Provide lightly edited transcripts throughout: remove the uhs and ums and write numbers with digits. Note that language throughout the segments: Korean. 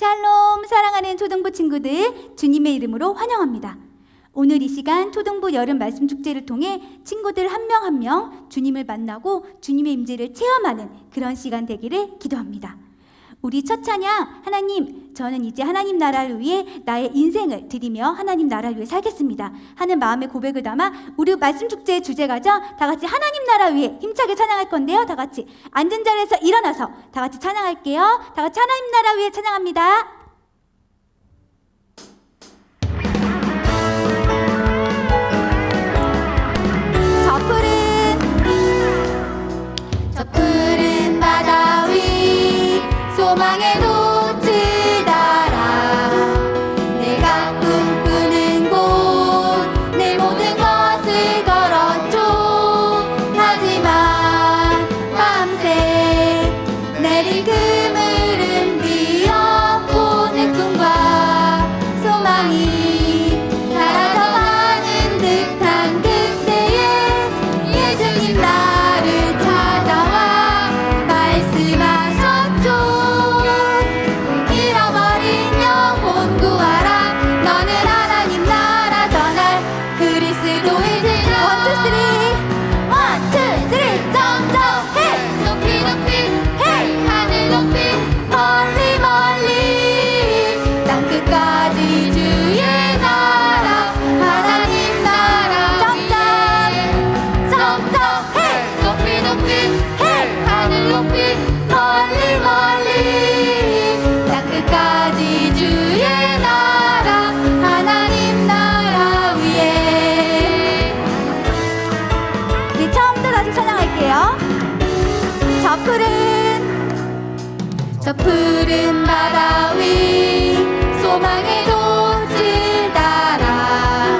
샬롬, 사랑하는 초등부 친구들, 주님의 이름으로 환영합니다. 오늘 이 시간 초등부 여름 말씀 축제를 통해 친구들 한 명 한 명 주님을 만나고 주님의 임재를 체험하는 그런 시간 되기를 기도합니다. 우리 첫 찬양, 하나님, 저는 이제 하나님 나라를 위해 나의 인생을 드리며 하나님 나라를 위해 살겠습니다 하는 마음의 고백을 담아 우리 말씀 축제의 주제가죠. 다 같이 하나님 나라 위해 힘차게 찬양할 건데요. 다 같이 앉은 자리에서 일어나서 다 같이 찬양할게요. 다 같이 하나님 나라 위해 찬양합니다. 저 푸른 바다 위 소망의 돛을 달아 내가 꿈꾸는 곳 내 모든 것을 걸었죠. 하지만 밤새 내린 그물은 뒤엎고 내 꿈과 소망이 사라져가는 듯한 그때에 예수님 나를 찾아와 말씀하셨죠. 잃어버린 영혼 구하라. 너는 하나님 나라 전할 그리스도의 제자. 원, 투, 쓰리, 점점 헤이 높이 높이 헤이 하늘 높이 멀리 멀리 땅 끝까지 주의 나라 하나님 나라 점점 헤이 높이 높이 헤이 하늘 높이 멀리 멀리 땅 끝까지 주의 나라 하나님 나라 위에. 네, 처음부터 다시 찬양할게요. 저 푸른 바다 위 소망의 돛을 달아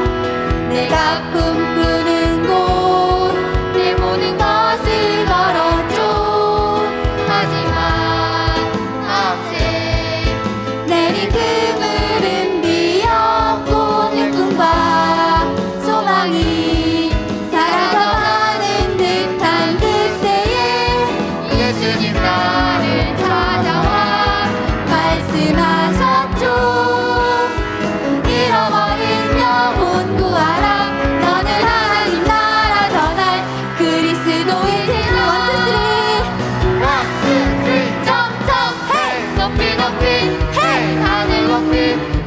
내가 꿈꾸는 곳 내 모든 것을 걸었죠. 하지만 밤새 내린 그물은 뒤엎고 내 꿈과 소망이 사라져가는 듯한 그때에 예수님 나를 찾아와 말씀하셨죠. 잃어버린 영혼 구하라. 너는 하나님 나라 전할 그리스도의 제자. 원, 투, 쓰리, 점점 헤이 높이 높이 헤이 하늘 높이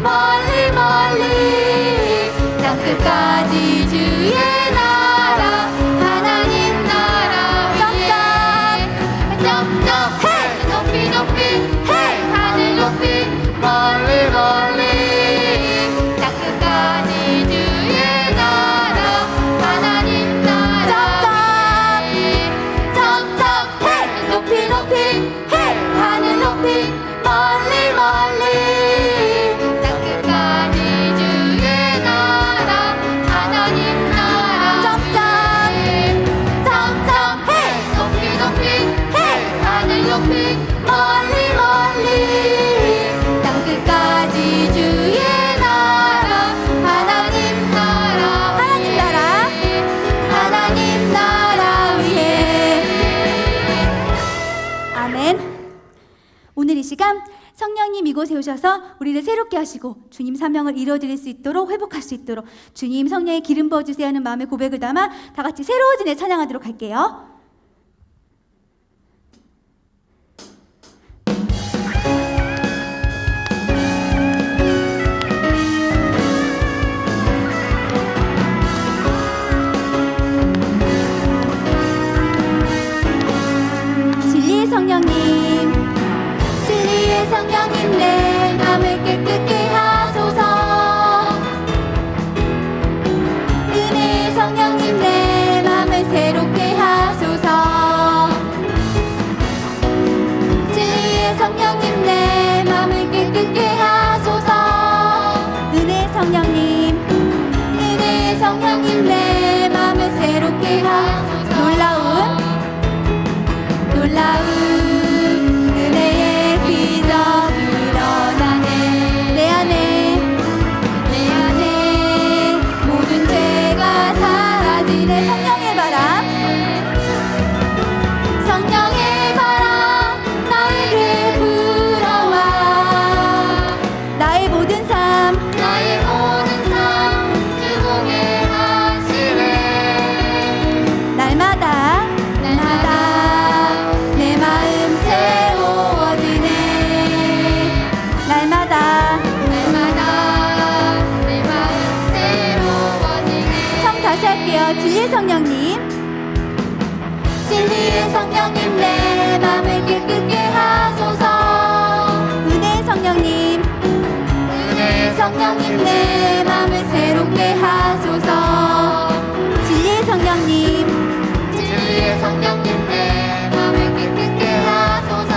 멀리 멀리 땅 끝까지 주의 나라 하나님 나라 점점 헤이 높이 높이 헤이 하늘 높이 멀리 멀리 땅 끝까지 주의 나라 하나님 나라 점점 헤이 높이 높이 헤이 하늘 높이 멀리 멀리 땅 끝까지 주의 나라 하나님 나라 점점 헤이 높이 높이 헤이 하늘 높이 멀리 멀리 땅 끝까지 주의 나라 하나님 나라 하나님 나라 위에. 아멘. 오늘 이 시간 성령님 이곳에 오셔서 우리를 새롭게 하시고 주님 사명을 이루어드릴 수 있도록 회복할 수 있도록 주님 성령의 기름 부어주세요 하는 마음의 고백을 담아 다 같이 새로워진 애 찬양하도록 할게요. 진리의 성령님, 진리의 성령님 내 맘을 깨끗게 하소서. 은혜의 성령님 내 맘을 새롭게 하소서. 진리의 성령님 내 맘을 깨끗게 하소서. 은혜의 성령님, 은혜의 성령님 내 맘을 새롭게 하소서. 놀라운 은혜의 기적 일어나네. 내 성령님, 은혜의 성령님 내 마음을 새롭게 하소서. 진리의 성령님, 진리의 성령님 내 마음을 깨끗게 하소서.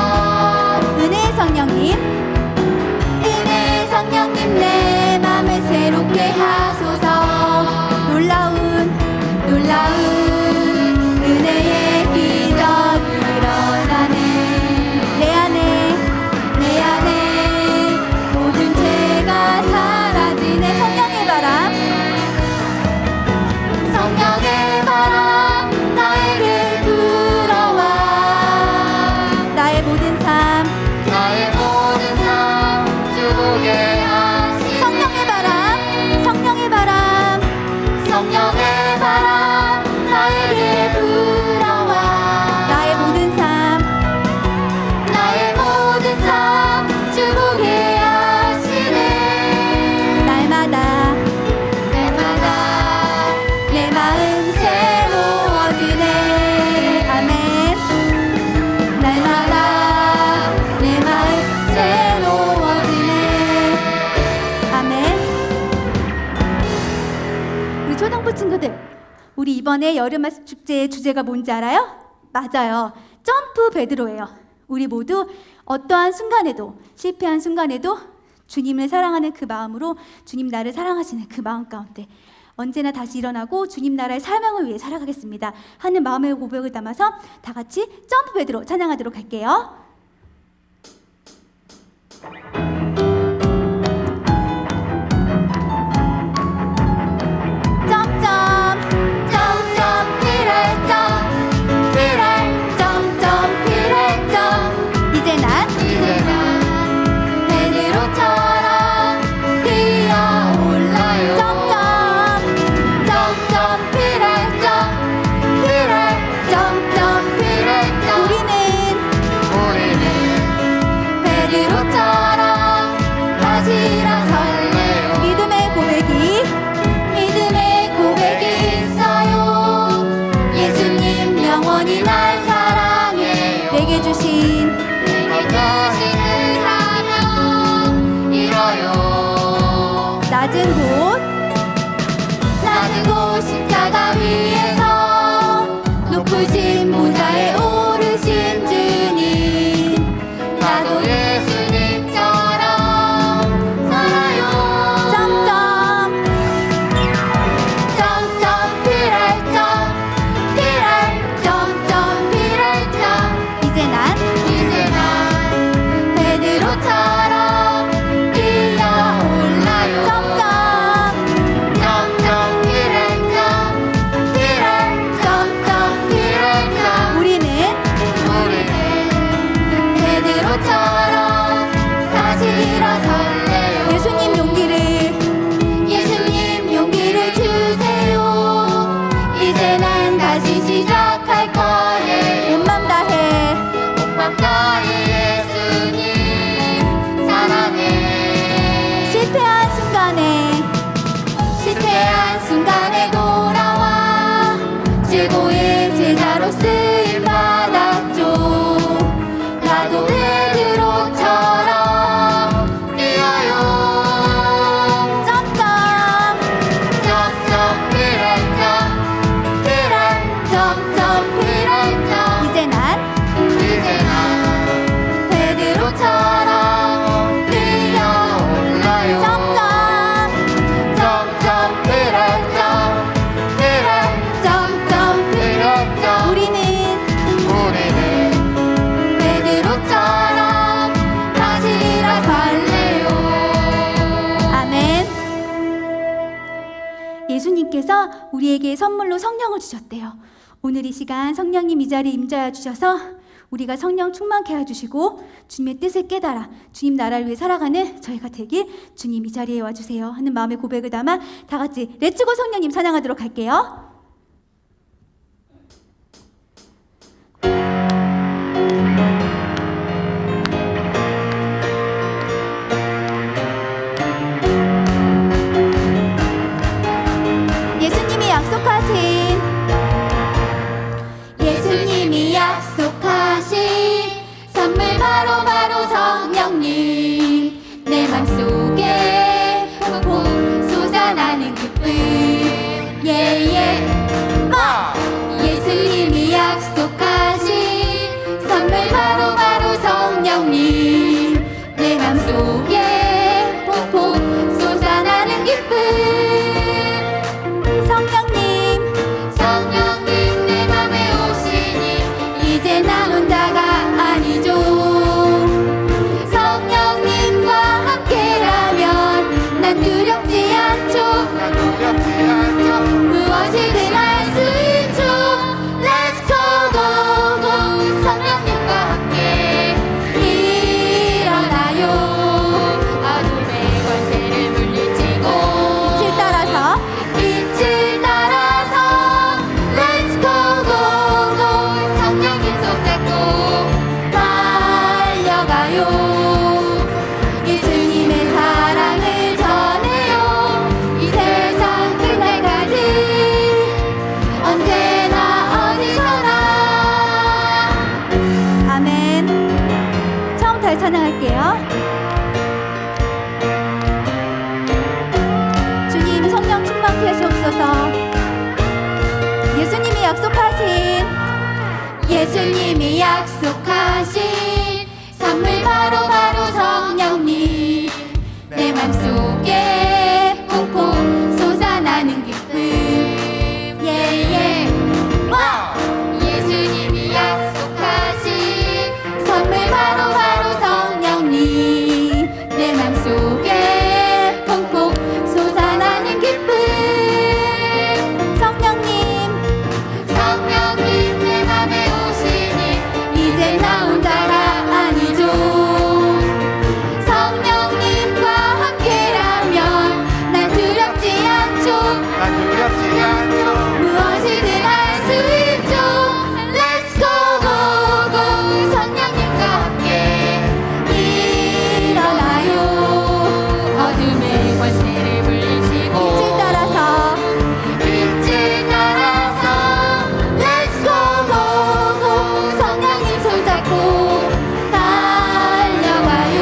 은혜의 성령님, 은혜의 성령님 내 마음을 새롭게 하소서. 놀라운 은혜의 기적이 일어나는 내 안에 모든 죄가 사라지네. 성령의 바람, 성령의 바람 나에게 불어와. 나의 모든 삶, 나의 모든 삶 주게 하시네. 성령의 바람, 성령의 바람, 성령의 바람 나에게 불어와. 나의 모든 삶, 나의 모든 삶 주게 하시네. 날마다 내 마음 새로워지네. 아멘. 날마다 내 마음 새로워지네. 아멘. 우리 초등부 친구들, 우리 이번에 여름 말씀 축제의 주제가 뭔지 알아요? 맞아요. 점프 베드로예요. 우리 모두 어떠한 순간에도, 실패한 순간에도 주님을 사랑하는 그 마음으로, 주님 나를 사랑하시는 그 마음 가운데 언제나 다시 일어나고 주님 나라의 사명을 위해 살아가겠습니다 하는 마음의 고백을 담아서 다 같이 점프 베드로 찬양하도록 할게요. 점점 피랄 점점 피랄 이제 난 이제 난 베드로처럼 뛰어올라요. 점점 피랄 점점 피랄 우리는 베드로처럼 다시 일어설래요. 믿음의 고백이 있어요. 예수님 영원히 날 사랑해요. 내게 주신 내게 주시는 사명 이뤄요. 낮은 곳 십자가 위에서 높으신 보좌에 오르신 주님, 나도 예수님처럼 살아요. 점점 피랄 점점 피랄 이제 난 이제 난 베드로처럼 뛰어올라요. 점점 피랄 점점 피랄 우리는 베드로처럼 다시 일어설래요. 예수님 용기를 주세요. 이제 난 다시 시작할 거예요. 온맘 다해 온맘 다해 예수님 사랑해. 실패한 순간에 돌아와 최고의 제자로 쓰임 받았죠. 나도 베드로처럼 뛰어요. 점점 피랄 점점 피랄 이제 난 베드로처럼 뛰어올라요. 점점 피랄 점점 피랄 우리는 베드로처럼 다시 일어설래요. 아멘. 예수님께서 우리에게 선물로 성령을 주셨대요. 오늘 이 시간 성령님 이 자리에 임재하여 주셔서 우리가 성령 충만케 해주시고 주님의 뜻을 깨달아 주님 나라를 위해 살아가는 저희가 되길 주님 이 자리에 와주세요 하는 마음의 고백을 담아 다 같이 렛츠고 성령님 찬양하도록 할게요. 예수님이 약속하신 선물 바로 성령님 맘속에 폭폭 솟아나는 기쁨 예예 예수님이 약속하신 선물 바로 성령님 내 맘속에 폭폭 솟아나는 기쁨 성령님 내 맘에 오시니 이제 난 혼자가 아니죠 성령님과 함께라면 난 두렵지 않죠 무엇이든 할 수 있죠 Let's go go go 성령님과 함께 일어나요 어둠의 권세를 물리치고 빛을 따라서 Let's go go go 성령님 손잡고 달려가요 예수님의 사랑을 전해요 이 세상 끝날까지 언제나 어디서나 아멘. 처음부터 찬양할게요. 주님 성령 충만케 하시옵소서. 예수님이 약속하신 선물 바로 성령님 내 맘속에 폭폭 솟아나는 기쁨 예예 예수님이 약속하신 선물 바로 성령님 내 맘속에 폭폭 솟아나는 기쁨 성령님 내 맘에 오시니 이제 나 혼자가 아니죠 성령님과 함께라면 난 두렵지 않죠 무엇이든 할 수 있죠 Let's go go go 성령님과 함께 일어나요 어둠의 권세를 물리치고 빛을 따라서 Let's go go go 성령님 손잡고 달려가요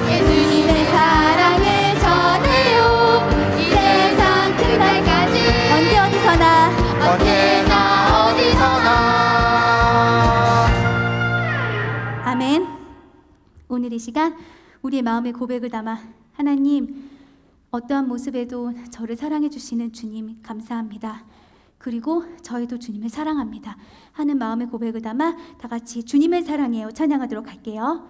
예수님의 사랑을 전해요 이 세상 끝날까지 언제나 어디서나 아멘. 오늘 이 시간 우리의 마음의 고백을 담아 하나님 어떠한 모습에도 저를 사랑해 주시는 주님 감사합니다. 그리고 저희도 주님을 사랑합니다 하는 마음의 고백을 담아 다 같이 주님을 사랑해요 찬양하도록 할게요.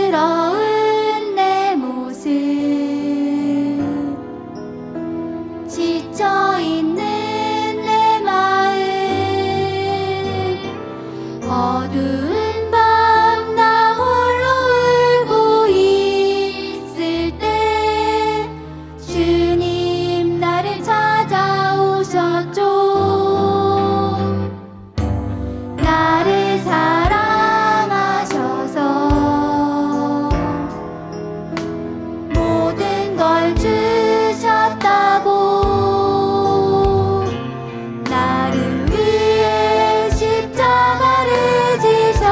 부끄러운 내 모습 지쳐있는 내 마음 어두운 밤 나 홀로 울고 있을 때 주님 나를 찾아오셨죠 나를 사랑하셔서 모든 걸 주셨다고 나를 위해 십자가를 지셔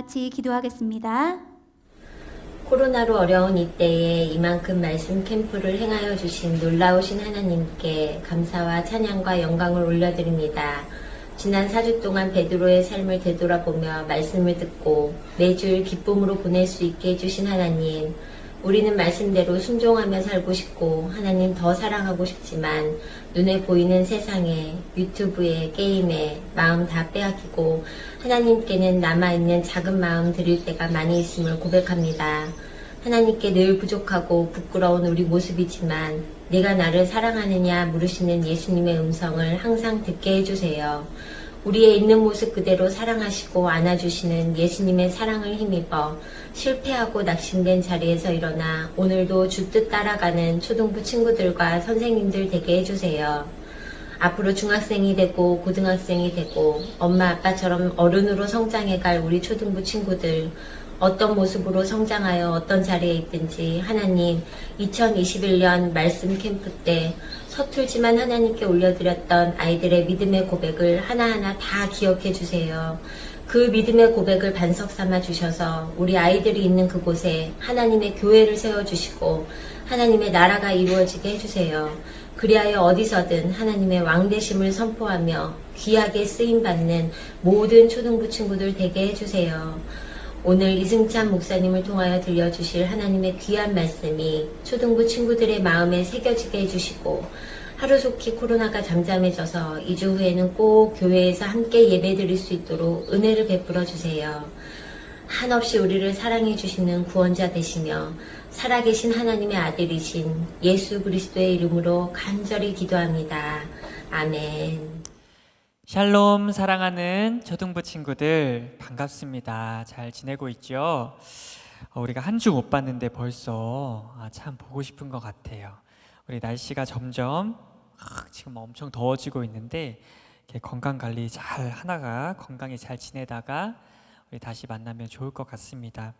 같이 기도하겠습니다. 코로나로 어려운 이때에 이만큼 말씀 캠프를 행하여 주신 놀라우신 하나님께 감사와 찬양과 영광을 올려드립니다. 지난 4주 동안 베드로의 삶을 되돌아보며 말씀을 듣고 매주일 기쁨으로 보낼 수 있게 해주신 하나님, 우리는 말씀대로 순종하며 살고 싶고 하나님 더 사랑하고 싶지만 눈에 보이는 세상에, 유튜브에, 게임에 마음 다 빼앗기고 하나님께는 남아있는 작은 마음 드릴 때가 많이 있음을 고백합니다. 하나님께 늘 부족하고 부끄러운 우리 모습이지만 내가 나를 사랑하느냐 물으시는 예수님의 음성을 항상 듣게 해주세요. 우리의 있는 모습 그대로 사랑하시고 안아주시는 예수님의 사랑을 힘입어 실패하고 낙심된 자리에서 일어나 오늘도 주뜻 따라가는 초등부 친구들과 선생님들 되게 해주세요. 앞으로 중학생이 되고 고등학생이 되고 엄마 아빠처럼 어른으로 성장해갈 우리 초등부 친구들, 어떤 모습으로 성장하여 어떤 자리에 있든지 하나님 2021년 말씀 캠프 때 서툴지만 하나님께 올려드렸던 아이들의 믿음의 고백을 하나하나 다 기억해 주세요. 그 믿음의 고백을 반석 삼아 주셔서 우리 아이들이 있는 그곳에 하나님의 교회를 세워주시고 하나님의 나라가 이루어지게 해주세요. 그리하여 어디서든 하나님의 왕되심을 선포하며 귀하게 쓰임받는 모든 초등부 친구들 되게 해주세요. 오늘 이승찬 목사님을 통하여 들려주실 하나님의 귀한 말씀이 초등부 친구들의 마음에 새겨지게 해주시고 하루속히 코로나가 잠잠해져서 2주 후에는 꼭 교회에서 함께 예배드릴 수 있도록 은혜를 베풀어 주세요. 한없이 우리를 사랑해 주시는 구원자 되시며 살아계신 하나님의 아들이신 예수 그리스도의 이름으로 간절히 기도합니다. 아멘. 샬롬, 사랑하는 초등부 친구들 반갑습니다. 잘 지내고 있죠? 우리가 한 주 못 봤는데 벌써 참 보고 싶은 것 같아요. 우리 날씨가 점점 지금 엄청 더워지고 있는데 건강 관리 잘 하다가 건강히 잘 지내다가 우리 다시 만나면 좋을 것 같습니다.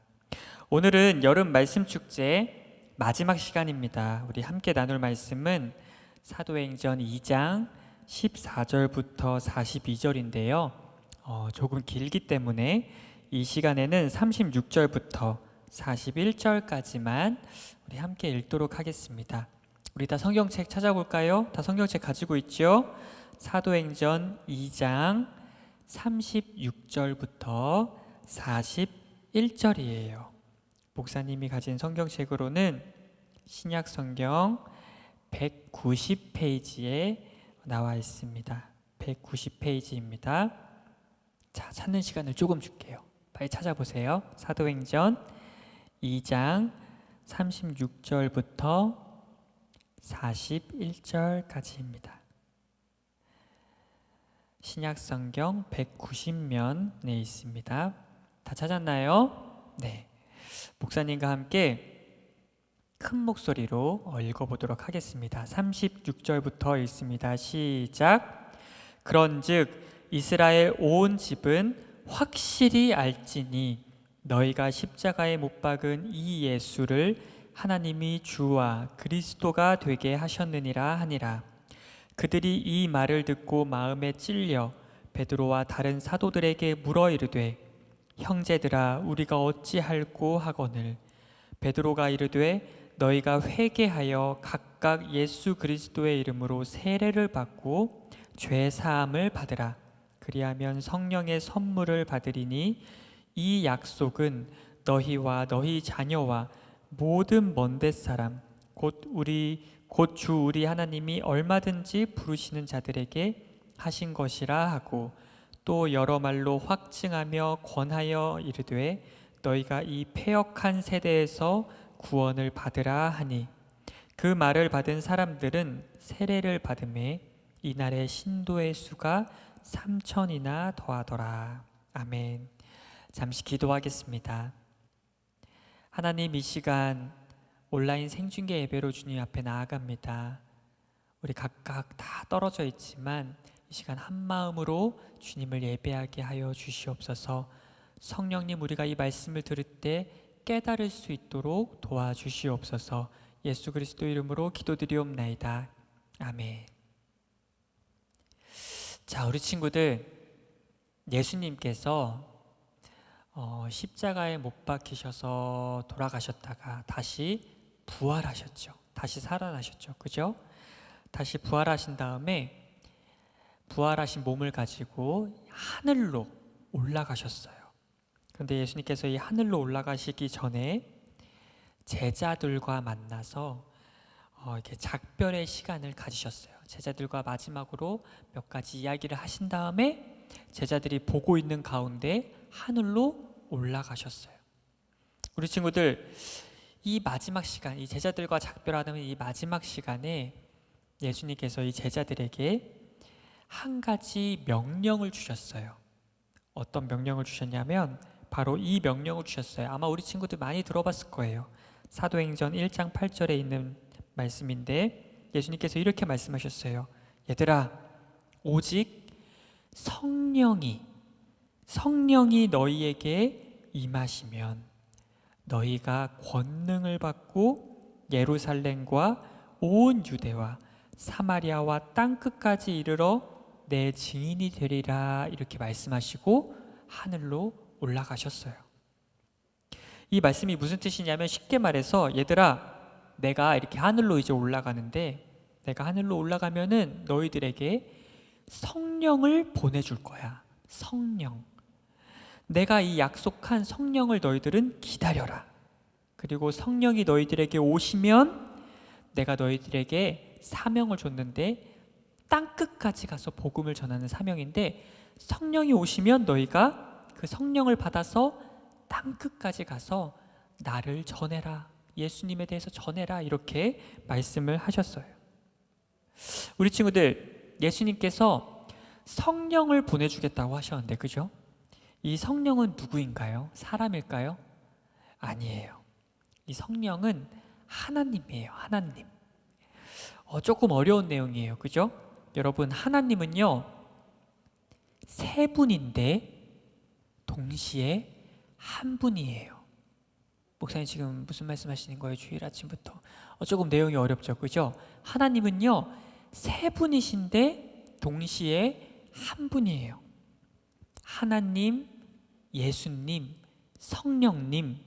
오늘은 여름 말씀 축제 마지막 시간입니다. 우리 함께 나눌 말씀은 사도행전 2장 14절부터 42절인데요. 조금 길기 때문에 이 시간에는 36절부터 41절까지만 우리 함께 읽도록 하겠습니다. 우리 다 성경책 찾아볼까요? 다 성경책 가지고 있죠? 사도행전 2장 36절부터 41절이에요. 목사님이 가진 성경책으로는 신약 성경 190페이지에 나와 있습니다. 190페이지입니다. 자, 찾는 시간을 조금 줄게요. 빨리 찾아보세요. 사도행전 2장 36절부터 41절까지입니다. 신약 성경 190면에 있습니다. 다 찾았나요? 네. 목사님과 함께 큰 목소리로 읽어보도록 하겠습니다. 36절부터 읽습니다. 시작. 그런즉 이스라엘 온 집은 확실히 알지니 너희가 십자가에 못 박은 이 예수를 하나님이 주와 그리스도가 되게 하셨느니라 하니라. 그들이 이 말을 듣고 마음에 찔려 베드로와 다른 사도들에게 물어 이르되 형제들아 우리가 어찌할꼬 하거늘. 베드로가 이르되 너희가 회개하여 각각 예수 그리스도의 이름으로 세례를 받고 죄 사함을 받으라. 그리하면 성령의 선물을 받으리니 이 약속은 너희와 너희 자녀와 모든 먼데 사람 곧 주 우리 하나님이 얼마든지 부르시는 자들에게 하신 것이라 하고 또 여러 말로 확증하며 권하여 이르되 너희가 이 패역한 세대에서 구원을 받으라 하니 그 말을 받은 사람들은 세례를 받음에 이날의 신도의 수가 3,000이나 더하더라. 아멘. 잠시 기도하겠습니다. 하나님, 이 시간 온라인 생중계 예배로 주님 앞에 나아갑니다. 우리 각각 다 떨어져 있지만 이 시간 한 마음으로 주님을 예배하게 하여 주시옵소서. 성령님, 우리가 이 말씀을 들을 때 깨달을 수 있도록 도와주시옵소서. 예수 그리스도 이름으로 기도드리옵나이다. 아멘. 자, 우리 친구들, 예수님께서 십자가에 못 박히셔서 돌아가셨다가 다시 부활하셨죠. 다시 살아나셨죠. 그죠? 다시 부활하신 다음에 부활하신 몸을 가지고 하늘로 올라가셨어요. 그런데 예수님께서 이 하늘로 올라가시기 전에 제자들과 만나서 이렇게 작별의 시간을 가지셨어요. 제자들과 마지막으로 몇 가지 이야기를 하신 다음에 제자들이 보고 있는 가운데 하늘로 올라가셨어요. 우리 친구들, 이 마지막 시간, 이 제자들과 작별하는 이 마지막 시간에 예수님께서 이 제자들에게 한 가지 명령을 주셨어요. 어떤 명령을 주셨냐면 바로 이 명령을 주셨어요. 아마 우리 친구들 많이 들어봤을 거예요. 사도행전 1장 8절에 있는 말씀인데 예수님께서 이렇게 말씀하셨어요. 얘들아, 오직 성령이 너희에게 임하시면 너희가 권능을 받고 예루살렘과 온 유대와 사마리아와 땅끝까지 이르러 내 증인이 되리라, 이렇게 말씀하시고 하늘로 올라가셨어요. 이 말씀이 무슨 뜻이냐면, 쉽게 말해서 얘들아, 내가 이렇게 하늘로 이제 올라가는데, 내가 하늘로 올라가면은 너희들에게 성령을 보내줄 거야. 성령. 내가 이 약속한 성령을 너희들은 기다려라. 그리고 성령이 너희들에게 오시면 내가 너희들에게 사명을 줬는데, 땅끝까지 가서 복음을 전하는 사명인데, 성령이 오시면 너희가 그 성령을 받아서 땅끝까지 가서 나를 전해라, 예수님에 대해서 전해라, 이렇게 말씀을 하셨어요. 우리 친구들, 예수님께서 성령을 보내주겠다고 하셨는데, 그죠? 이 성령은 누구인가요? 사람일까요? 아니에요. 이 성령은 하나님이에요. 하나님. 조금 어려운 내용이에요. 그죠? 여러분, 하나님은요, 세 분인데 동시에 한 분이에요. 목사님 지금 무슨 말씀하시는 거예요? 주일 아침부터. 조금 내용이 어렵죠. 그죠? 하나님은요, 세 분이신데 동시에 한 분이에요. 하나님, 예수님, 성령님,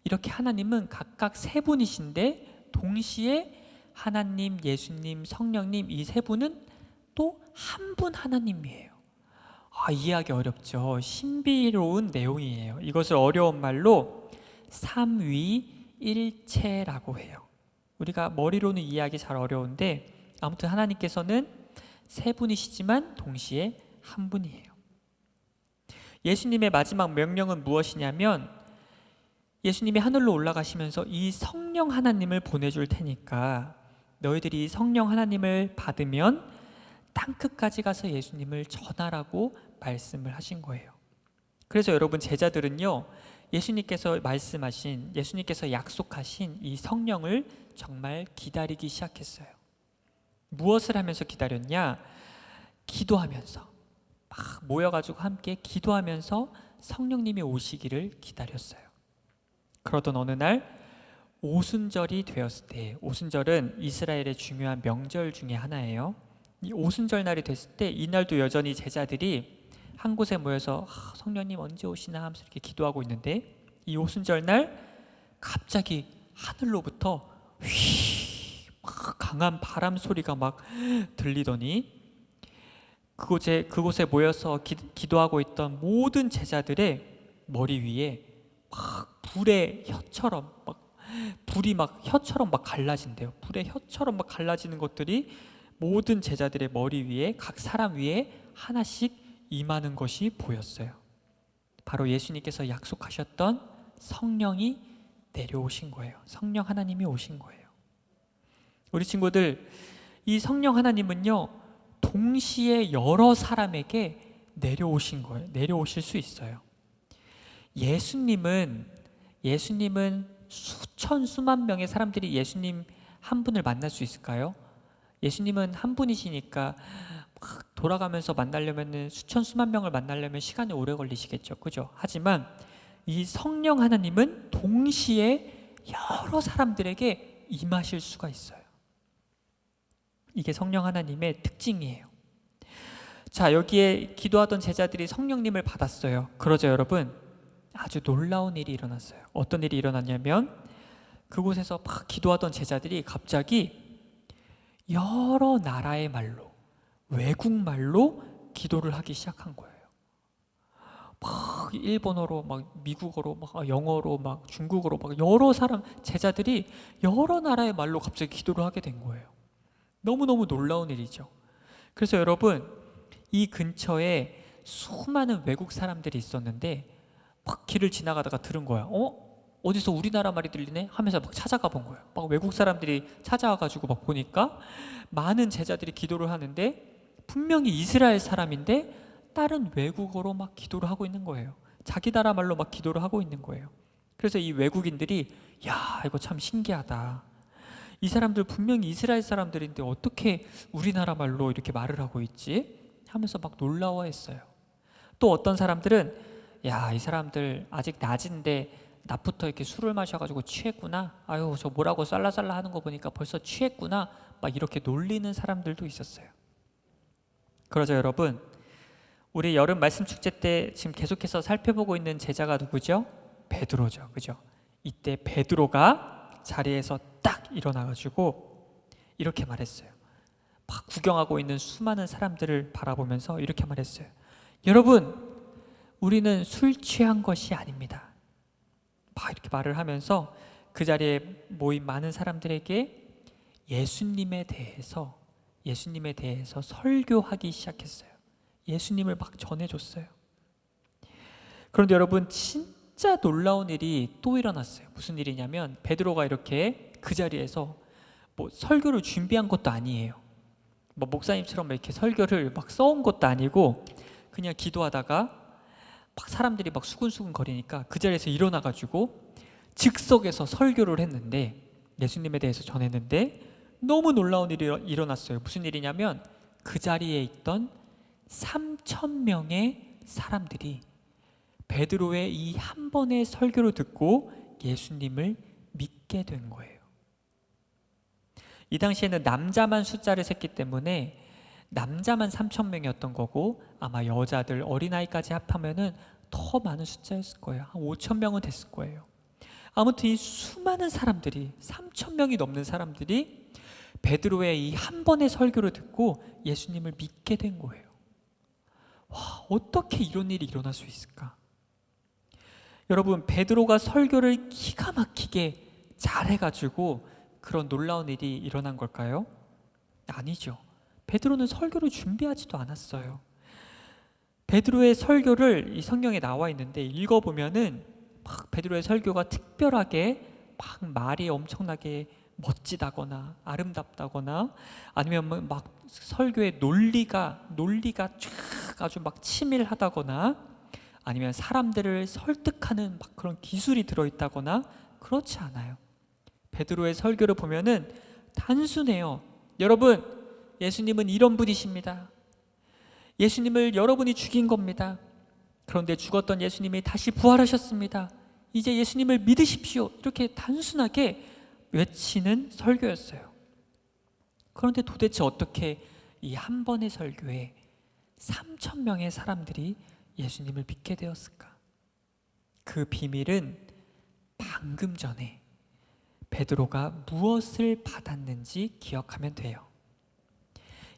이렇게 하나님은 각각 세 분이신데 동시에 하나님, 예수님, 성령님, 이 세 분은 또 한 분 하나님이에요. 이해하기 어렵죠. 신비로운 내용이에요. 이것을 어려운 말로 삼위일체라고 해요. 우리가 머리로는 이해하기 잘 어려운데, 아무튼 하나님께서는 세 분이시지만 동시에 한 분이에요. 예수님의 마지막 명령은 무엇이냐면, 예수님이 하늘로 올라가시면서 이 성령 하나님을 보내줄 테니까 너희들이 이 성령 하나님을 받으면 땅끝까지 가서 예수님을 전하라고 말씀을 하신 거예요. 그래서 여러분, 제자들은요, 예수님께서 말씀하신, 예수님께서 약속하신 이 성령을 정말 기다리기 시작했어요. 무엇을 하면서 기다렸냐? 기도하면서, 막 모여가지고 함께 기도하면서 성령님이 오시기를 기다렸어요. 그러던 어느 날 오순절이 되었을 때, 오순절은 이스라엘의 중요한 명절 중에 하나예요. 이 오순절 날이 됐을 때, 이날도 여전히 제자들이 한 곳에 모여서 성령님 언제 오시나 하면서 이렇게 기도하고 있는데, 이 오순절 날 갑자기 하늘로부터 막 강한 바람 소리가 막 들리더니, 그곳에 모여서 기도하고 있던 모든 제자들의 머리 위에 막 불의 혀처럼 불이 막 혀처럼 막 갈라진대요. 불의 혀처럼 막 갈라지는 것들이 모든 제자들의 머리 위에, 각 사람 위에 하나씩 임하는 것이 보였어요. 바로 예수님께서 약속하셨던 성령이 내려오신 거예요. 성령 하나님이 오신 거예요. 우리 친구들, 이 성령 하나님은요, 동시에 여러 사람에게 내려오신 거예요. 내려오실 수 있어요. 예수님은 수만 명의 사람들이 예수님 한 분을 만날 수 있을까요? 예수님은 한 분이시니까 막 돌아가면서 만나려면 수만 명을 만나려면 시간이 오래 걸리시겠죠. 그죠? 하지만 이 성령 하나님은 동시에 여러 사람들에게 임하실 수가 있어요. 이게 성령 하나님의 특징이에요. 자, 여기에 기도하던 제자들이 성령님을 받았어요. 그러죠, 여러분? 아주 놀라운 일이 일어났어요. 어떤 일이 일어났냐면 그곳에서 막 기도하던 제자들이 갑자기 여러 나라의 말로, 외국 말로 기도를 하기 시작한 거예요. 막 일본어로, 막 미국어로, 막 영어로, 막 중국어로, 막 여러 사람 제자들이 여러 나라의 말로 갑자기 기도를 하게 된 거예요. 너무너무 놀라운 일이죠. 그래서 여러분, 이 근처에 수많은 외국 사람들이 있었는데 막 길을 지나가다가 들은 거야. 어디서 우리나라 말이 들리네? 하면서 막 찾아가 본 거예요. 막 외국 사람들이 찾아와가지고 막 보니까 많은 제자들이 기도를 하는데 분명히 이스라엘 사람인데 다른 외국어로 막 기도를 하고 있는 거예요. 자기 나라 말로 막 기도를 하고 있는 거예요. 그래서 이 외국인들이 야, 이거 참 신기하다. 이 사람들 분명히 이스라엘 사람들인데 어떻게 우리나라 말로 이렇게 말을 하고 있지? 하면서 막 놀라워했어요. 또 어떤 사람들은 야, 이 사람들 아직 낮인데 낮부터 이렇게 술을 마셔가지고 취했구나. 아유, 저 뭐라고 쌀라쌀라 하는 거 보니까 벌써 취했구나. 막 이렇게 놀리는 사람들도 있었어요. 그러죠, 여러분. 우리 여름 말씀 축제 때 지금 계속해서 살펴보고 있는 제자가 누구죠? 베드로죠, 그죠? 이때 베드로가 자리에서 딱 일어나가지고 이렇게 말했어요. 막 구경하고 있는 수많은 사람들을 바라보면서 이렇게 말했어요. 여러분, 우리는 술 취한 것이 아닙니다. 막 이렇게 말을 하면서 그 자리에 모인 많은 사람들에게 예수님에 대해서 설교하기 시작했어요. 예수님을 막 전해줬어요. 그런데 여러분, 진짜 놀라운 일이 또 일어났어요. 무슨 일이냐면 베드로가 이렇게 그 자리에서 뭐 설교를 준비한 것도 아니에요. 뭐 목사님처럼 이렇게 설교를 막 써온 것도 아니고 그냥 기도하다가 막 사람들이 막 수근수근 거리니까 그 자리에서 일어나가지고 즉석에서 설교를 했는데, 예수님에 대해서 전했는데 너무 놀라운 일이 일어났어요. 무슨 일이냐면 그 자리에 있던 3,000명의 사람들이 베드로의 이 한 번의 설교를 듣고 예수님을 믿게 된 거예요. 이 당시에는 남자만 숫자를 셌기 때문에 남자만 3,000명이었던 거고 아마 여자들, 어린아이까지 합하면은 더 많은 숫자였을 거예요. 한 5,000명은 됐을 거예요. 아무튼 이 수많은 사람들이, 3,000명이 넘는 사람들이 베드로의 이 한 번의 설교를 듣고 예수님을 믿게 된 거예요. 와, 어떻게 이런 일이 일어날 수 있을까? 여러분, 베드로가 설교를 기가 막히게 잘해가지고 그런 놀라운 일이 일어난 걸까요? 아니죠. 베드로는 설교를 준비하지도 않았어요. 베드로의 설교를 이 성경에 나와 있는데 읽어보면은 막 베드로의 설교가 특별하게 막 말이 엄청나게 멋지다거나 아름답다거나 아니면 막 설교의 논리가 쫙 아주 막 치밀하다거나 아니면 사람들을 설득하는 막 그런 기술이 들어있다거나 그렇지 않아요. 베드로의 설교를 보면은 단순해요. 여러분, 예수님은 이런 분이십니다. 예수님을 여러분이 죽인 겁니다. 그런데 죽었던 예수님이 다시 부활하셨습니다. 이제 예수님을 믿으십시오. 이렇게 단순하게 외치는 설교였어요. 그런데 도대체 어떻게 이 한 번의 설교에 3,000명의 사람들이 예수님을 믿게 되었을까? 그 비밀은 방금 전에 베드로가 무엇을 받았는지 기억하면 돼요.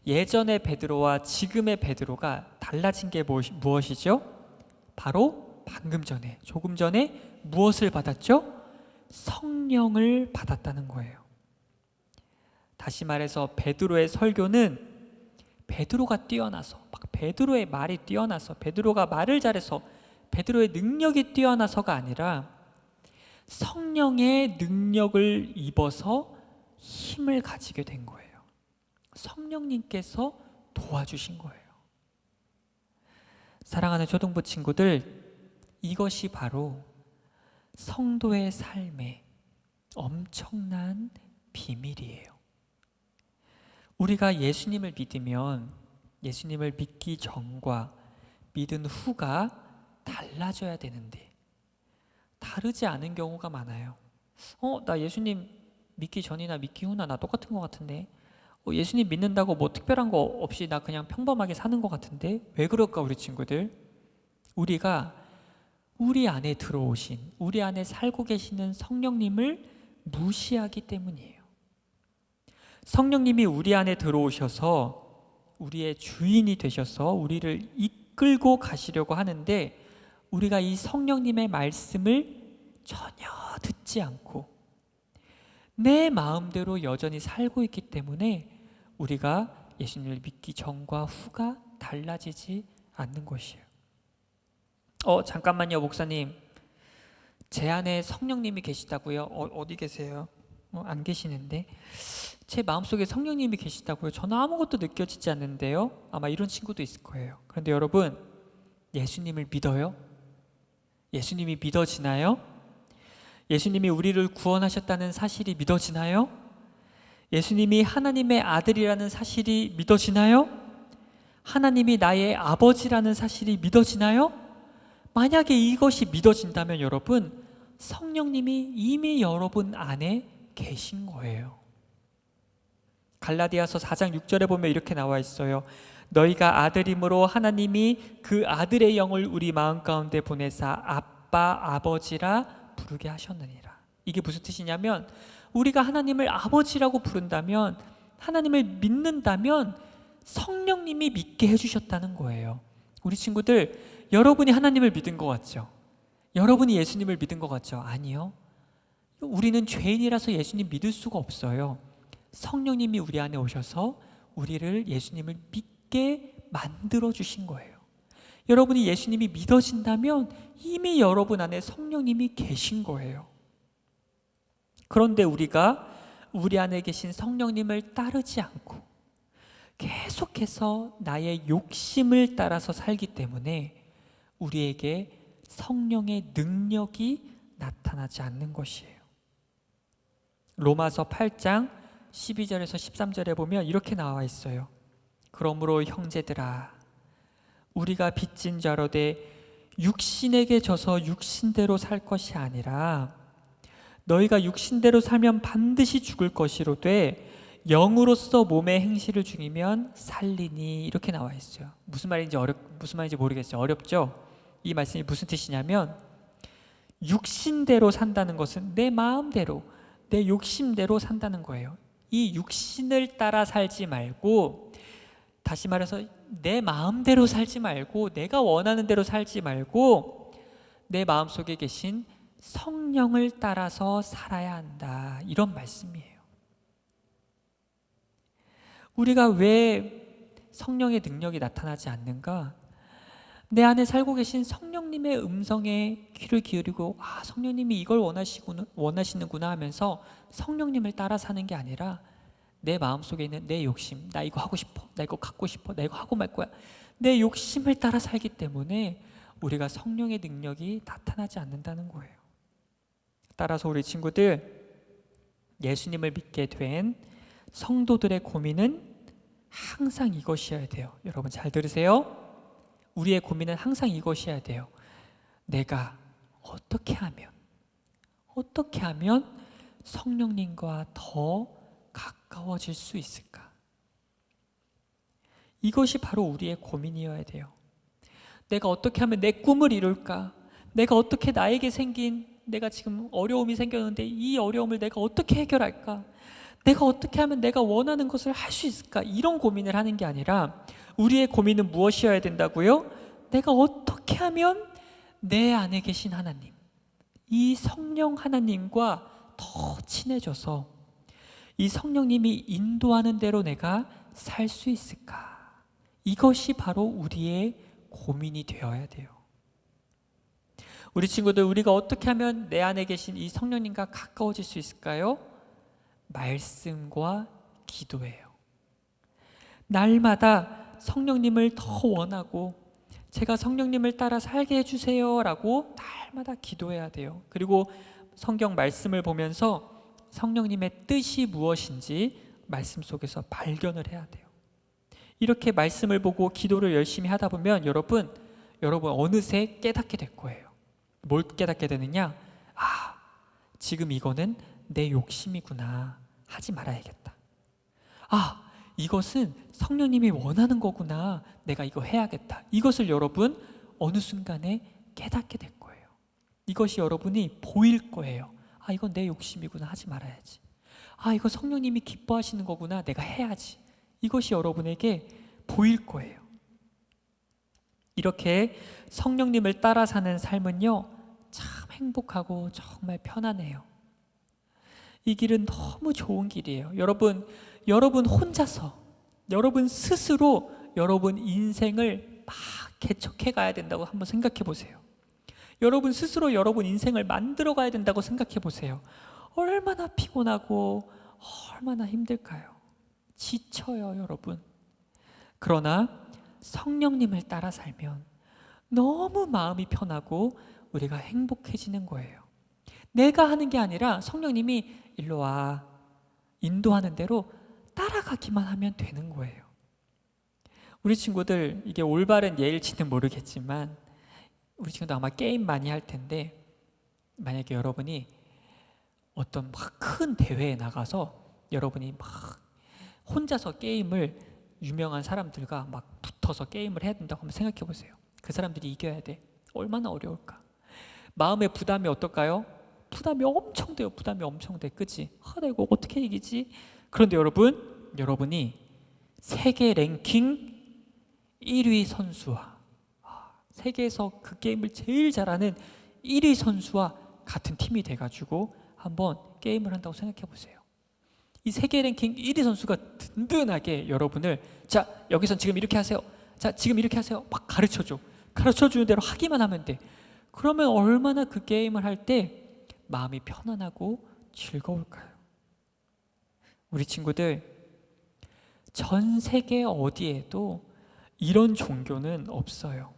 예전의 베드로와 지금의 베드로가 달라진 게 무엇이죠? 바로 방금 전에, 조금 전에 무엇을 받았죠? 성령을 받았다는 거예요. 다시 말해서 베드로의 설교는 베드로가 뛰어나서, 막 베드로의 말이 뛰어나서, 베드로가 말을 잘해서, 베드로의 능력이 뛰어나서가 아니라 성령의 능력을 입어서 힘을 가지게 된 거예요. 성령님께서 도와주신 거예요. 사랑하는 초등부 친구들, 이것이 바로 성도의 삶의 엄청난 비밀이에요. 우리가 예수님을 믿으면 예수님을 믿기 전과 믿은 후가 달라져야 되는데 다르지 않은 경우가 많아요. 나 예수님 믿기 전이나 믿기 후나 나 똑같은 것 같은데 예수님 믿는다고 뭐 특별한 거 없이 나 그냥 평범하게 사는 것 같은데 왜 그럴까? 우리 친구들, 우리가 우리 안에 들어오신, 우리 안에 살고 계시는 성령님을 무시하기 때문이에요. 성령님이 우리 안에 들어오셔서 우리의 주인이 되셔서 우리를 이끌고 가시려고 하는데, 우리가 이 성령님의 말씀을 전혀 듣지 않고 내 마음대로 여전히 살고 있기 때문에 우리가 예수님을 믿기 전과 후가 달라지지 않는 것이에요. 잠깐만요, 목사님. 제 안에 성령님이 계시다고요? 어디 계세요? 안 계시는데. 제 마음속에 성령님이 계시다고요? 저는 아무것도 느껴지지 않는데요. 아마 이런 친구도 있을 거예요. 그런데 여러분, 예수님을 믿어요? 예수님이 믿어지나요? 예수님이 우리를 구원하셨다는 사실이 믿어지나요? 예수님이 하나님의 아들이라는 사실이 믿어지나요? 하나님이 나의 아버지라는 사실이 믿어지나요? 만약에 이것이 믿어진다면 여러분, 성령님이 이미 여러분 안에 계신 거예요. 갈라디아서 4장 6절에 보면 이렇게 나와 있어요. 너희가 아들임으로 하나님이 그 아들의 영을 우리 마음 가운데 보내사 아빠 아버지라 부르게 하셨느니라. 이게 무슨 뜻이냐면, 우리가 하나님을 아버지라고 부른다면, 하나님을 믿는다면 성령님이 믿게 해주셨다는 거예요. 우리 친구들, 여러분이 하나님을 믿은 것 같죠? 여러분이 예수님을 믿은 것 같죠? 아니요. 우리는 죄인이라서 예수님 믿을 수가 없어요. 성령님이 우리 안에 오셔서 우리를 예수님을 믿게 만들어 주신 거예요. 여러분이 예수님이 믿어진다면 이미 여러분 안에 성령님이 계신 거예요. 그런데 우리가 우리 안에 계신 성령님을 따르지 않고 계속해서 나의 욕심을 따라서 살기 때문에 우리에게 성령의 능력이 나타나지 않는 것이에요. 로마서 8장 12절에서 13절에 보면 이렇게 나와 있어요. 그러므로 형제들아, 우리가 빚진 자로되 육신에게 져서 육신대로 살 것이 아니라 너희가 육신대로 살면 반드시 죽을 것이로되 영으로서 몸의 행실을 죽이면 살리니, 이렇게 나와 있어요. 무슨 말인지 모르겠어요. 어렵죠? 이 말씀이 무슨 뜻이냐면, 육신대로 산다는 것은 내 마음대로, 내 욕심대로 산다는 거예요. 이 육신을 따라 살지 말고, 다시 말해서 내 마음대로 살지 말고, 내가 원하는 대로 살지 말고 내 마음속에 계신 성령을 따라서 살아야 한다, 이런 말씀이에요. 우리가 왜 성령의 능력이 나타나지 않는가? 내 안에 살고 계신 성령님의 음성에 귀를 기울이고, 성령님이 이걸 원하시는구나 하면서 성령님을 따라 사는 게 아니라 내 마음속에 있는 내 욕심, 나 이거 하고 싶어, 나 이거 갖고 싶어, 나 이거 하고 말 거야, 내 욕심을 따라 살기 때문에 우리가 성령의 능력이 나타나지 않는다는 거예요. 따라서 우리 친구들, 예수님을 믿게 된 성도들의 고민은 항상 이것이어야 돼요. 여러분 잘 들으세요. 우리의 고민은 항상 이것이어야 돼요. 내가 어떻게 하면 성령님과 더 가까워질 수 있을까? 이것이 바로 우리의 고민이어야 돼요. 내가 어떻게 하면 내 꿈을 이룰까? 내가 어떻게 나에게 생긴, 내가 지금 어려움이 생겼는데 이 어려움을 내가 어떻게 해결할까? 내가 어떻게 하면 내가 원하는 것을 할 수 있을까? 이런 고민을 하는 게 아니라 우리의 고민은 무엇이어야 된다고요? 내가 어떻게 하면 내 안에 계신 하나님, 이 성령 하나님과 더 친해져서 이 성령님이 인도하는 대로 내가 살 수 있을까? 이것이 바로 우리의 고민이 되어야 돼요. 우리 친구들, 우리가 어떻게 하면 내 안에 계신 이 성령님과 가까워질 수 있을까요? 말씀과 기도예요. 날마다 성령님을 더 원하고, 제가 성령님을 따라 살게 해주세요 라고 날마다 기도해야 돼요. 그리고 성경 말씀을 보면서 성령님의 뜻이 무엇인지 말씀 속에서 발견을 해야 돼요. 이렇게 말씀을 보고 기도를 열심히 하다 보면 여러분 어느새 깨닫게 될 거예요. 뭘 깨닫게 되느냐? 지금 이거는 내 욕심이구나, 하지 말아야겠다. 이것은 성령님이 원하는 거구나, 내가 이거 해야겠다. 이것을 여러분 어느 순간에 깨닫게 될 거예요. 이것이 여러분이 보일 거예요. 아, 이건 내 욕심이구나, 하지 말아야지. 아, 이거 성령님이 기뻐하시는 거구나, 내가 해야지. 이것이 여러분에게 보일 거예요. 이렇게 성령님을 따라 사는 삶은요, 참 행복하고 정말 편안해요. 이 길은 너무 좋은 길이에요. 여러분 혼자서, 여러분 스스로 여러분 인생을 막 개척해 가야 된다고 한번 생각해 보세요. 여러분 스스로 여러분 인생을 만들어 가야 된다고 생각해 보세요. 얼마나 피곤하고 얼마나 힘들까요? 지쳐요, 여러분. 그러나 성령님을 따라 살면 너무 마음이 편하고 우리가 행복해지는 거예요. 내가 하는 게 아니라 성령님이 일로 와, 인도하는 대로 따라가기만 하면 되는 거예요. 우리 친구들, 이게 올바른 예일지는 모르겠지만 우리 친구들 아마 게임 많이 할 텐데, 만약에 여러분이 어떤 막 큰 대회에 나가서 여러분이 막 혼자서 게임을 유명한 사람들과 막 붙어서 게임을 해야 된다고 한번 생각해 보세요. 그 사람들이 이겨야 돼. 얼마나 어려울까? 마음의 부담이 어떨까요? 부담이 엄청 돼요. 부담이 엄청 돼. 그치? 나 이거 어떻게 이기지? 그런데 여러분이 세계 랭킹 1위 선수와 세계에서 그 게임을 제일 잘하는 1위 선수와 같은 팀이 돼가지고 한번 게임을 한다고 생각해 보세요. 이 세계 랭킹 1위 선수가 든든하게 여러분을, 자, 여기선 지금 이렇게 하세요. 자, 지금 이렇게 하세요. 막 가르쳐주는 대로 하기만 하면 돼. 그러면 얼마나 그 게임을 할 때 마음이 편안하고 즐거울까요? 우리 친구들, 전 세계 어디에도 이런 종교는 없어요.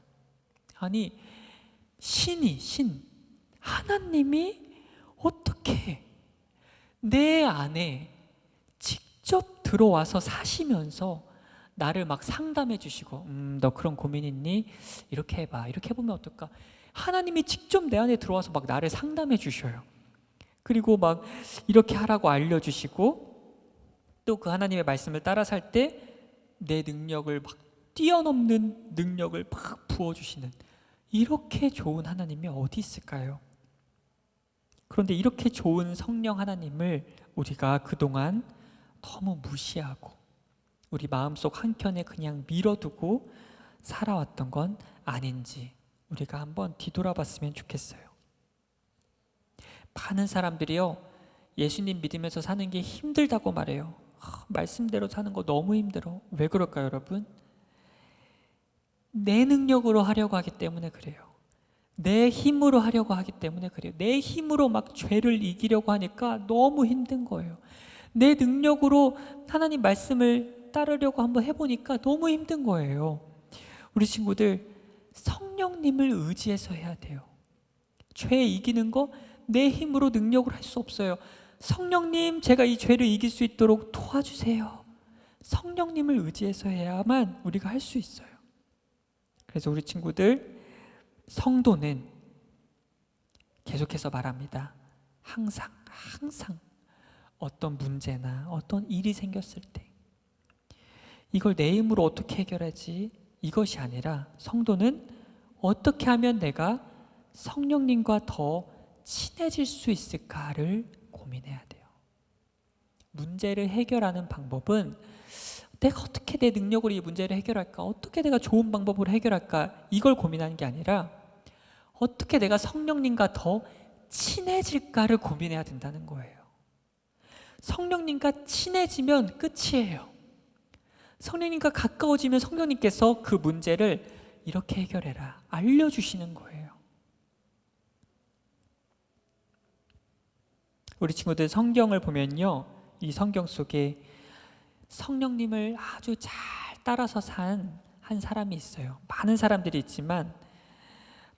아니, 하나님이 어떻게 내 안에 직접 들어와서 사시면서 나를 막 상담해 주시고, 너 그런 고민 있니? 이렇게 해봐. 이렇게 해보면 어떨까? 하나님이 직접 내 안에 들어와서 막 나를 상담해 주셔요. 그리고 막 이렇게 하라고 알려주시고, 또 그 하나님의 말씀을 따라 살 때 내 능력을 막 뛰어넘는 능력을 막 부어주시는, 이렇게 좋은 하나님이 어디 있을까요? 그런데 이렇게 좋은 성령 하나님을 우리가 그동안 너무 무시하고 우리 마음속 한켠에 그냥 밀어두고 살아왔던 건 아닌지 우리가 한번 뒤돌아봤으면 좋겠어요. 많은 사람들이요, 예수님 믿으면서 사는 게 힘들다고 말해요. 말씀대로 사는 거 너무 힘들어. 왜 그럴까요, 여러분? 내 능력으로 하려고 하기 때문에 그래요. 내 힘으로 하려고 하기 때문에 그래요. 내 힘으로 막 죄를 이기려고 하니까 너무 힘든 거예요. 내 능력으로 하나님 말씀을 따르려고 한번 해보니까 너무 힘든 거예요. 우리 친구들, 성령님을 의지해서 해야 돼요. 죄 이기는 거 내 힘으로 능력을 할 수 없어요. 성령님, 제가 이 죄를 이길 수 있도록 도와주세요. 성령님을 의지해서 해야만 우리가 할 수 있어요. 그래서 우리 친구들, 성도는 계속해서 말합니다. 항상 어떤 문제나 어떤 일이 생겼을 때 이걸 내 힘으로 어떻게 해결하지? 이것이 아니라 성도는 어떻게 하면 내가 성령님과 더 친해질 수 있을까를 고민해야 돼요. 문제를 해결하는 방법은 내가 어떻게 내 능력으로 이 문제를 해결할까? 어떻게 내가 좋은 방법으로 해결할까? 이걸 고민하는 게 아니라 어떻게 내가 성령님과 더 친해질까를 고민해야 된다는 거예요. 성령님과 친해지면 끝이에요. 성령님과 가까워지면 성령님께서 그 문제를 이렇게 해결해라, 알려주시는 거예요. 우리 친구들, 성경을 보면요, 이 성경 속에 성령님을 아주 잘 따라서 산 한 사람이 있어요. 많은 사람들이 있지만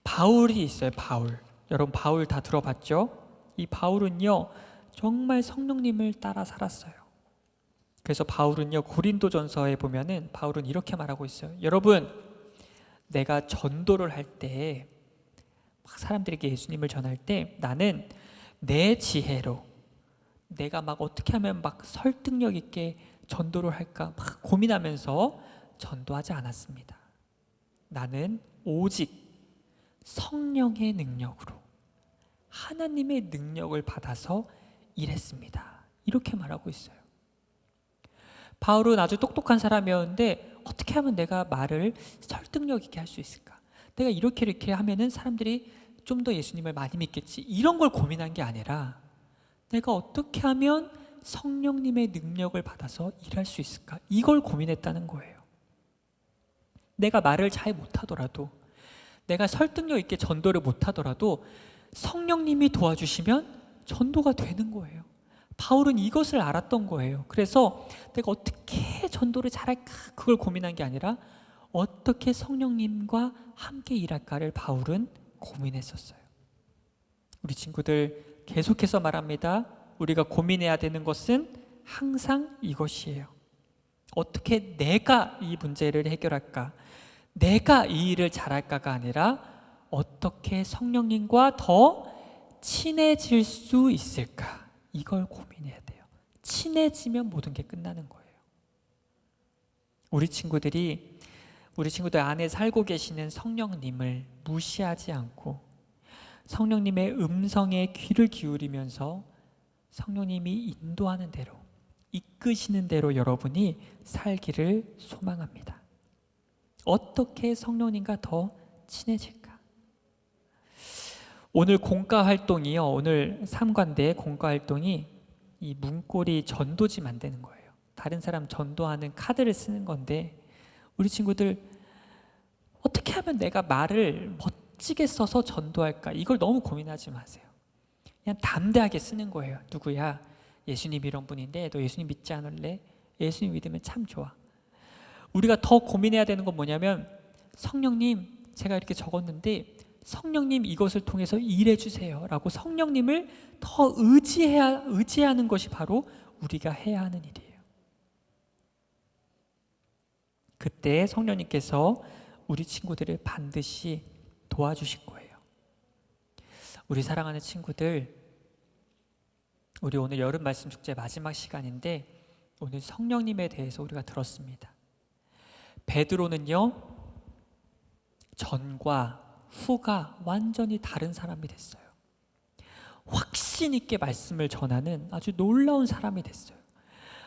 바울이 있어요. 여러분, 바울 다 들어봤죠? 이 바울은요, 정말 성령님을 따라 살았어요. 그래서 바울은요, 고린도전서에 보면은 바울은 이렇게 말하고 있어요. 여러분, 내가 전도를 할 때, 막 사람들에게 예수님을 전할 때 나는 내 지혜로 내가 막 어떻게 하면 막 설득력 있게 전도를 할까 막 고민하면서 전도하지 않았습니다. 나는 오직 성령의 능력으로 하나님의 능력을 받아서 일했습니다. 이렇게 말하고 있어요. 바울은 아주 똑똑한 사람이었는데 어떻게 하면 내가 말을 설득력 있게 할 수 있을까? 내가 이렇게 하면은 사람들이 좀 더 예수님을 많이 믿겠지. 이런 걸 고민한 게 아니라 내가 어떻게 하면 성령님의 능력을 받아서 일할 수 있을까? 이걸 고민했다는 거예요. 내가 말을 잘 못하더라도, 내가 설득력 있게 전도를 못하더라도 성령님이 도와주시면 전도가 되는 거예요. 바울은 이것을 알았던 거예요. 그래서 내가 어떻게 전도를 잘할까? 그걸 고민한 게 아니라 어떻게 성령님과 함께 일할까를 바울은 고민했었어요. 우리 친구들, 계속해서 말합니다. 우리가 고민해야 되는 것은 항상 이것이에요. 어떻게 내가 이 문제를 해결할까? 내가 이 일을 잘할까가 아니라 어떻게 성령님과 더 친해질 수 있을까? 이걸 고민해야 돼요. 친해지면 모든 게 끝나는 거예요. 우리 친구들 안에 살고 계시는 성령님을 무시하지 않고 성령님의 음성에 귀를 기울이면서 성령님이 인도하는 대로, 이끄시는 대로 여러분이 살기를 소망합니다. 어떻게 성령님과 더 친해질까? 오늘 공과 활동이요. 오늘 3관대 공과 활동이 이 문고리 전도지 만드는 거예요. 다른 사람 전도하는 카드를 쓰는 건데 우리 친구들 어떻게 하면 내가 말을 멋지게 써서 전도할까? 이걸 너무 고민하지 마세요. 그냥 담대하게 쓰는 거예요. 누구야? 예수님 이런 분인데 너 예수님 믿지 않을래? 예수님 믿으면 참 좋아. 우리가 더 고민해야 되는 건 뭐냐면 성령님 제가 이렇게 적었는데 성령님 이것을 통해서 일해 주세요 라고 성령님을 더 의지하는 것이 바로 우리가 해야 하는 일이에요. 그때 성령님께서 우리 친구들을 반드시 도와주실 거예요. 우리 사랑하는 친구들, 우리 오늘 여름 말씀 축제 마지막 시간인데 오늘 성령님에 대해서 우리가 들었습니다. 베드로는요, 전과 후가 완전히 다른 사람이 됐어요. 확신 있게 말씀을 전하는 아주 놀라운 사람이 됐어요.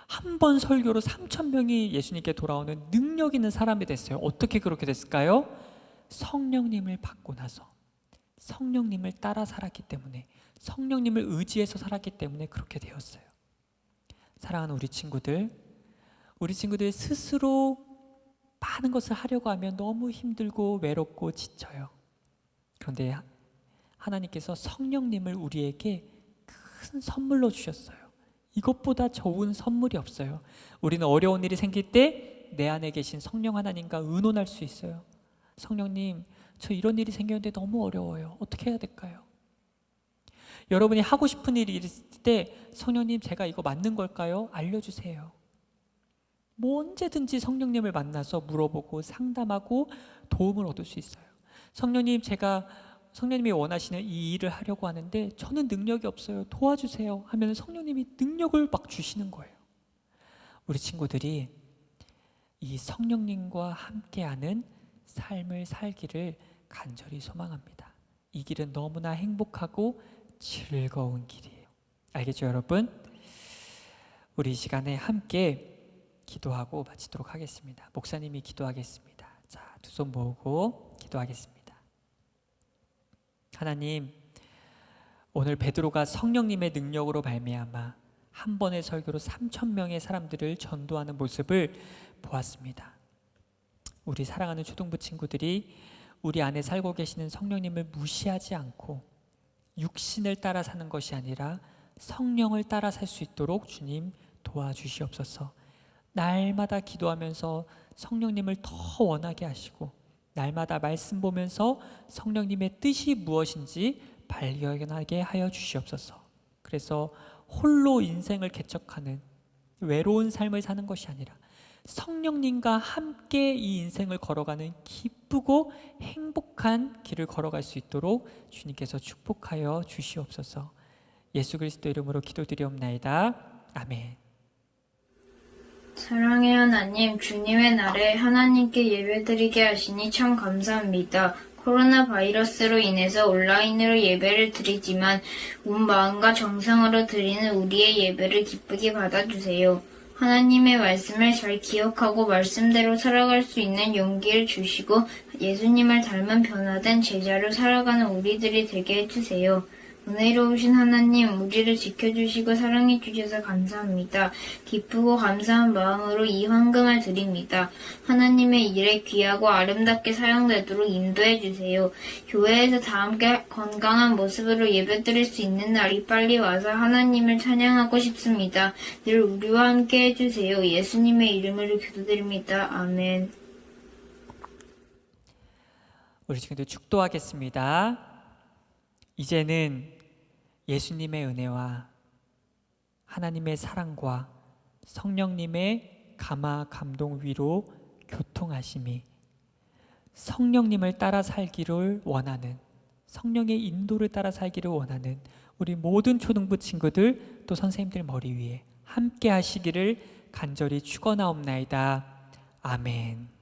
한 번 설교로 3,000명이 예수님께 돌아오는 능력 있는 사람이 됐어요. 어떻게 그렇게 됐을까요? 성령님을 받고 나서 성령님을 따라 살았기 때문에, 성령님을 의지해서 살았기 때문에 그렇게 되었어요. 사랑하는 우리 친구들 스스로 많은 것을 하려고 하면 너무 힘들고 외롭고 지쳐요. 그런데 하나님께서 성령님을 우리에게 큰 선물로 주셨어요. 이것보다 좋은 선물이 없어요. 우리는 어려운 일이 생길 때 내 안에 계신 성령 하나님과 의논할 수 있어요. 성령님, 저 이런 일이 생겼는데 너무 어려워요. 어떻게 해야 될까요? 여러분이 하고 싶은 일이 있을 때 성령님, 제가 이거 맞는 걸까요? 알려주세요. 뭐 언제든지 성령님을 만나서 물어보고 상담하고 도움을 얻을 수 있어요. 성령님, 제가 성령님이 원하시는 이 일을 하려고 하는데 저는 능력이 없어요. 도와주세요. 하면 성령님이 능력을 막 주시는 거예요. 우리 친구들이 이 성령님과 함께하는 삶을 살기를 간절히 소망합니다. 이 길은 너무나 행복하고 즐거운 길이에요. 알겠죠, 여러분? 우리 이 시간에 함께 기도하고 마치도록 하겠습니다. 목사님이 기도하겠습니다. 자, 두 손 모으고 기도하겠습니다. 하나님, 오늘 베드로가 성령님의 능력으로 말미암아 한 번의 설교로 3,000명의 사람들을 전도하는 모습을 보았습니다. 우리 사랑하는 초등부 친구들이 우리 안에 살고 계시는 성령님을 무시하지 않고 육신을 따라 사는 것이 아니라 성령을 따라 살 수 있도록 주님 도와주시옵소서. 날마다 기도하면서 성령님을 더 원하게 하시고 날마다 말씀 보면서 성령님의 뜻이 무엇인지 발견하게 하여 주시옵소서. 그래서 홀로 인생을 개척하는 외로운 삶을 사는 것이 아니라 성령님과 함께 이 인생을 걸어가는 기쁘고 행복한 길을 걸어갈 수 있도록 주님께서 축복하여 주시옵소서. 예수 그리스도 이름으로 기도드리옵나이다. 아멘. 사랑의 하나님, 주님의 날에 하나님께 예배드리게 하시니 참 감사합니다. 코로나 바이러스로 인해서 온라인으로 예배를 드리지만 온 마음과 정성으로 드리는 우리의 예배를 기쁘게 받아주세요. 하나님의 말씀을 잘 기억하고 말씀대로 살아갈 수 있는 용기를 주시고 예수님을 닮은 변화된 제자로 살아가는 우리들이 되게 해주세요. 은혜로우신 하나님, 우리를 지켜주시고 사랑해 주셔서 감사합니다. 기쁘고 감사한 마음으로 이 헌금을 드립니다. 하나님의 일에 귀하고 아름답게 사용되도록 인도해 주세요. 교회에서 다 함께 건강한 모습으로 예배드릴 수 있는 날이 빨리 와서 하나님을 찬양하고 싶습니다. 늘 우리와 함께 해주세요. 예수님의 이름으로 기도드립니다. 아멘. 우리 지금도 축도하겠습니다. 이제는 예수님의 은혜와 하나님의 사랑과 성령님의 감화 감동 위로 교통하심이 성령님을 따라 살기를 원하는, 성령의 인도를 따라 살기를 원하는 우리 모든 초등부 친구들 또 선생님들 머리 위에 함께 하시기를 간절히 축원하옵나이다. 아멘.